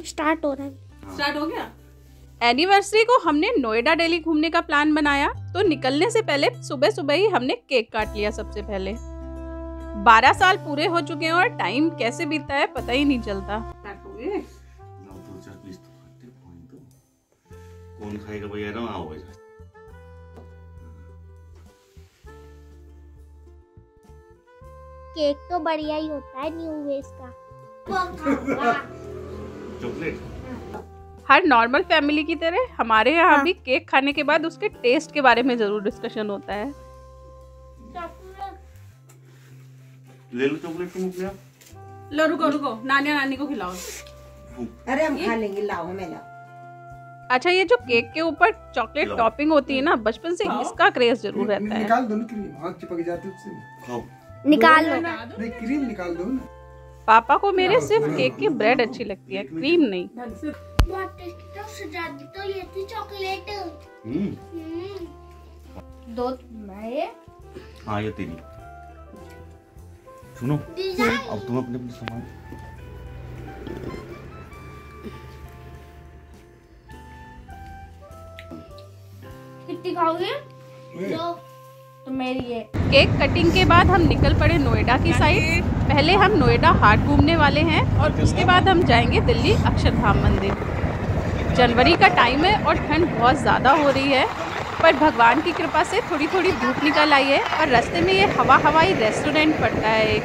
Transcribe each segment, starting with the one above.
Start हो रहा है। स्टार्ट हो गया। एनिवर्सरी को हमने नोएडा दिल्ली घूमने का प्लान बनाया, तो निकलने से पहले सुबह सुबह ही हमने केक काट लिया। सबसे पहले 12 साल पूरे हो चुके हैं और टाइम कैसे बीतता है पता ही नहीं चलता। कौन खाएगा भैया ना आओ भैया। केक तो बढ़िया ही होता है न्यू वेज का। चॉकलेट। हर नॉर्मल फैमिली की तरह हमारे यहाँ भी केक खाने के बाद उसके टेस्ट के बारे में जरूर डिस्कशन होता है। ले लो चॉकलेट तुम अपने आप। लो रुको रुको, नानी नानी को खिलाओ। अरे हम खा लेंगे, लाओ मैं लाओ। अच्छा, ये जो केक के ऊपर चॉकलेट टॉपिंग होती है ना, बचपन से इसका क्रेज जरूर रहता है। निकाल दो ना क्रीम, हाथ चिपक जाती है उससे। खाओ। निकाल लो। नहीं क्रीम निकाल दो ना। पापा को मेरे सिर्फ केक की ब्रेड अच्छी लगती है, क्रीम नहीं। बहुत टेस्टी। तो सजादी तो ये थी चॉकलेट। दो मैं। हाँ ये तेरी। सुनो, अब तुम अपने अपने सामान। कितनी खाओगे? दो। तो मेरी है। केक कटिंग के बाद हम निकल पड़े नोएडा की साइड। पहले हम नोएडा हाट घूमने वाले हैं और उसके बाद हम जाएंगे दिल्ली अक्षरधाम मंदिर। जनवरी का टाइम है और ठंड बहुत ज़्यादा हो रही है, पर भगवान की कृपा से थोड़ी थोड़ी धूप निकल आई है और रास्ते में ये हवाई रेस्टोरेंट पड़ता है एक,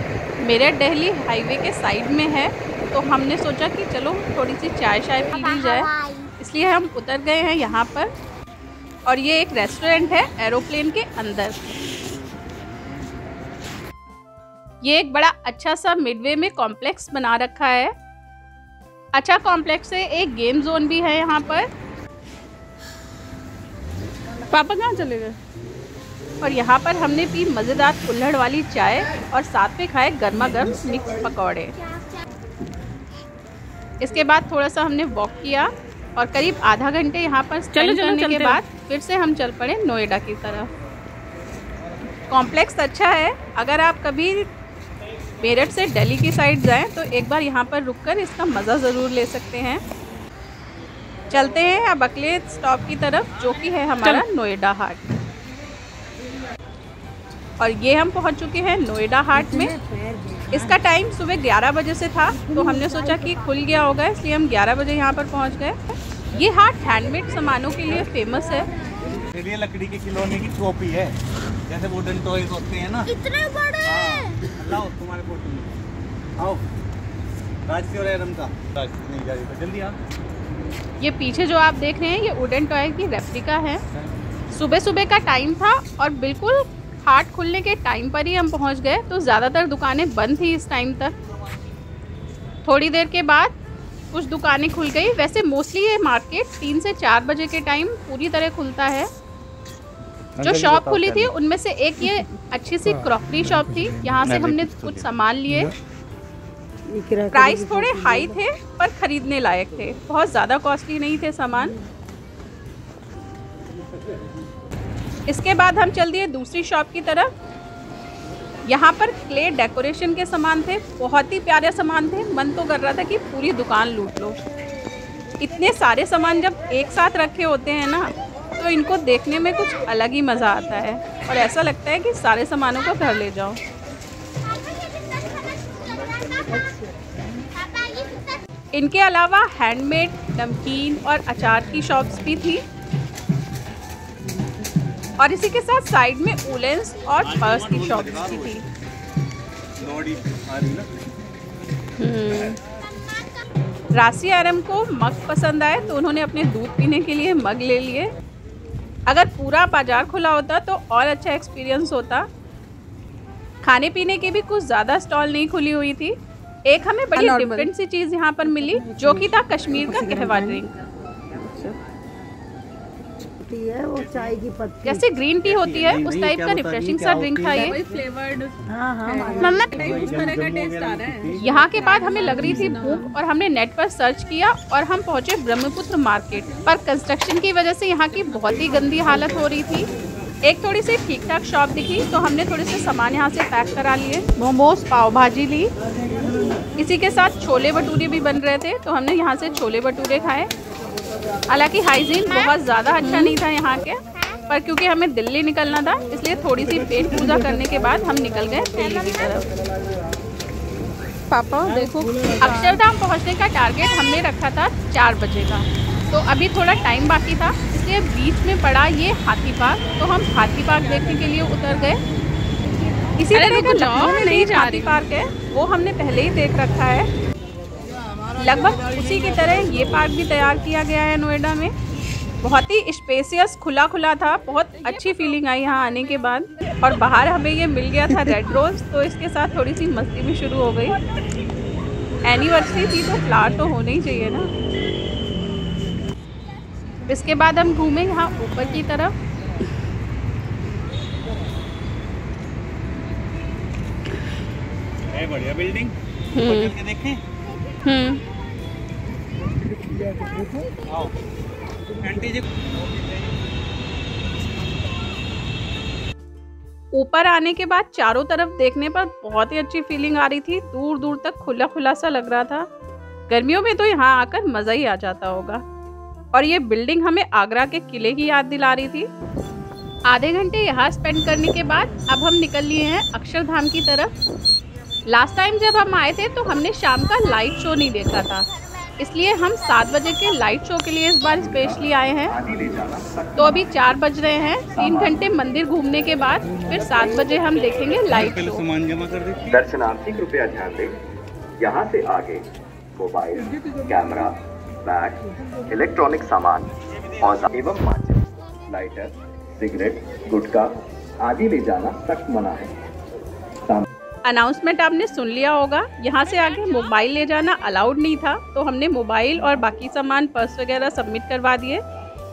मेरठ दिल्ली हाईवे के साइड में है। तो हमने सोचा कि चलो थोड़ी सी चाय पी ली जाए, इसलिए हम उतर गए हैं यहाँ पर। और ये एक रेस्टोरेंट है एरोप्लेन के अंदर। ये एक बड़ा अच्छा सा मिडवे में कॉम्प्लेक्स बना रखा है। अच्छा कॉम्प्लेक्स है, एक गेम जोन भी है यहाँ पर। पापा कहाँ चले गए? और यहाँ पर हमने पी मज़ेदार कुल्हड़ वाली चाय और साथ में खाए गर्मा गर्म मिक्स पकौड़े। इसके बाद थोड़ा सा हमने वॉक किया और करीब आधा घंटे यहाँ पर स्पेंड करने के बाद फिर से हम चल पड़े नोएडा की तरफ। कॉम्प्लेक्स अच्छा है, अगर आप कभी मेरठ से दिल्ली की साइड जाएं तो एक बार यहाँ पर रुककर इसका मज़ा ज़रूर ले सकते हैं। चलते हैं अब अगले स्टॉप की तरफ, जो कि है हमारा नोएडा हाट। और ये हम पहुँच चुके हैं नोएडा हाट में। इसका टाइम सुबह 11 बजे से था, तो हमने सोचा कि खुल गया होगा, इसलिए हम 11 बजे यहाँ पर पहुँच गए। ये हाट हैंडमेड सामानों के लिए फेमस है। ये लकड़ी के खिलौने की टोपी है, जैसे वुडन टॉयज होते हैं ना। इतने बड़े। लाओ तुम्हारे फोटो में। आओ राजसी और एरम का नहीं जा रही तो जल्दी आओ। ये पीछे जो आप देख रहे हैं ये वुडन टॉय की रेप्लिका है। सुबह सुबह का टाइम था और बिल्कुल हाट खुलने के टाइम पर ही हम पहुंच गए, तो ज़्यादातर दुकानें बंद थी इस टाइम तक। थोड़ी देर के बाद कुछ दुकानें खुल गई। वैसे मोस्टली ये मार्केट 3 से 4 बजे के टाइम पूरी तरह खुलता है। जो शॉप खुली थी उनमें से एक ये अच्छी सी क्रॉकरी शॉप थी, यहाँ से हमने कुछ सामान लिए। प्राइस थोड़े हाई थे पर खरीदने लायक थे, बहुत ज़्यादा कॉस्टली नहीं थे सामान। इसके बाद हम चल दिए दूसरी शॉप की तरफ। यहाँ पर क्ले डेकोरेशन के सामान थे, बहुत ही प्यारे सामान थे। मन तो कर रहा था कि पूरी दुकान लूट लो। इतने सारे सामान जब एक साथ रखे होते हैं ना, तो इनको देखने में कुछ अलग ही मज़ा आता है और ऐसा लगता है कि सारे सामानों को घर ले जाओ। इनके अलावा हैंडमेड नमकीन और अचार की शॉप्स भी थी और इसी के साथ साइड में वुलेंस और पर्स की शॉप्स भी थी। राशि आरम को मग पसंद आए तो उन्होंने अपने दूध पीने के लिए मग ले लिए। अगर पूरा बाजार खुला होता तो और अच्छा एक्सपीरियंस होता। खाने पीने की भी कुछ ज़्यादा स्टॉल नहीं खुली हुई थी। एक हमें बड़ी डिफरेंट सी चीज़ यहाँ पर मिली, जो कि था कश्मीर का कहवा ड्रिंक। है वो चाय की पत्ती, जैसे ग्रीन टी होती है उस टाइप का रिफ्रेशिंग सा ड्रिंक था ये। फ्लेवर्ड। मम्मा उस तरह का टेस्ट आ रहा है। यहाँ के बाद हमें लग रही थी भूख और हमने नेट पर सर्च किया और हम पहुँचे ब्रह्मपुत्र मार्केट। पर कंस्ट्रक्शन की वजह से यहाँ की बहुत ही गंदी हालत हो रही थी। एक थोड़ी सी ठीक ठाक शॉप दिखी तो हमने थोड़े से सामान यहाँ से पैक करा लिए। मोमोज, पाव भाजी ली, इसी के साथ छोले भटूरे भी बन रहे थे तो हमने यहाँ से छोले भटूरे खाए। हालांकि हाइजीन बहुत ज़्यादा अच्छा नहीं था यहाँ के, पर क्योंकि हमें दिल्ली निकलना था इसलिए थोड़ी सी पेट पूजा करने के बाद हम निकल गए दिल्ली की तरफ। पापा देखो, अक्षरधाम पहुँचने का टारगेट हमने रखा था 4 बजे का, तो अभी थोड़ा टाइम बाकी था, इसलिए बीच में पड़ा ये हाथी पार्क, तो हम हाथी पार्क देखने के लिए उतर गए। इसी तरह का लखनऊ में नहीं हाथी पार्क है, वो हमने पहले ही देख रखा है। लगभग उसी की तरह ये पार्क भी तैयार किया गया है नोएडा में। बहुत ही स्पेसियस, खुला खुला था, बहुत अच्छी फीलिंग आई यहाँ आने के बाद। और बाहर हमें ये मिल गया था रेड रोज, तो इसके साथ थोड़ी सी मस्ती भी शुरू हो गई। एनिवर्सरी थी तो फ्लावर तो होने ही चाहिए ना। इसके बाद हम घूमे यहाँ ऊपर की तरफ। है बढ़िया बिल्डिंग, ऊपर चल के देखें। आओ आंटी जी। ऊपर आने के बाद चारों तरफ देखने पर बहुत ही अच्छी फीलिंग आ रही थी। दूर दूर तक खुला खुला सा लग रहा था। गर्मियों में तो यहाँ आकर मज़ा ही आ जाता होगा। और ये बिल्डिंग हमें आगरा के किले की याद दिला रही थी। आधे घंटे यहाँ स्पेंड करने के बाद अब हम निकल लिए हैं अक्षरधाम की तरफ। लास्ट टाइम जब हम आए थे तो हमने शाम का लाइट शो नहीं देखा था, इसलिए हम 7 बजे के लाइट शो के लिए इस बार स्पेशली आए हैं। तो अभी 4 बज रहे हैं। 3 घंटे मंदिर घूमने के बाद फिर 7 बजे हम देखेंगे लाइट शो। सामान जमा कर दें। दर्शनार्थी कृपया ध्यान दें, यहाँ से आगे मोबाइल, कैमरा, बैग, इलेक्ट्रॉनिक सामान, औजार एवं माचिस, लाइटर, सिगरेट, गुटखा आदि ले जाना सख्त मना है। अनाउंसमेंट आपने सुन लिया होगा, यहाँ से आगे मोबाइल ले जाना अलाउड नहीं था, तो हमने मोबाइल और बाकी सामान, पर्स वगैरह सबमिट करवा दिए।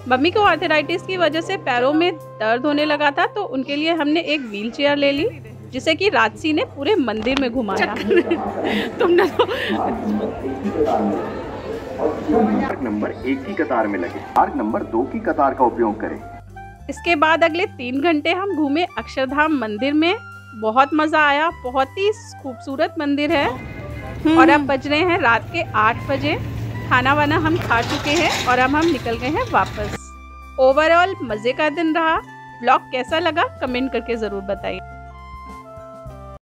मम्मी को आर्थराइटिस की वजह से पैरों में दर्द होने लगा था, तो उनके लिए हमने एक व्हील चेयर ले ली, जिसे कि राजसी ने पूरे मंदिर में घुमाया। तुमने तो मार्ग नंबर 1 की कतार में लगे, मार्ग नंबर 2 की कतार का उपयोग करें। इसके बाद अगले 3 घंटे हम घूमे अक्षरधाम मंदिर में। बहुत मज़ा आया, बहुत ही खूबसूरत मंदिर है। और अब बज रहे हैं रात के 8 बजे। खाना वाना हम खा चुके हैं और अब हम निकल गए हैं वापस। ओवरऑल मज़े का दिन रहा। व्लॉग कैसा लगा कमेंट करके ज़रूर बताइए।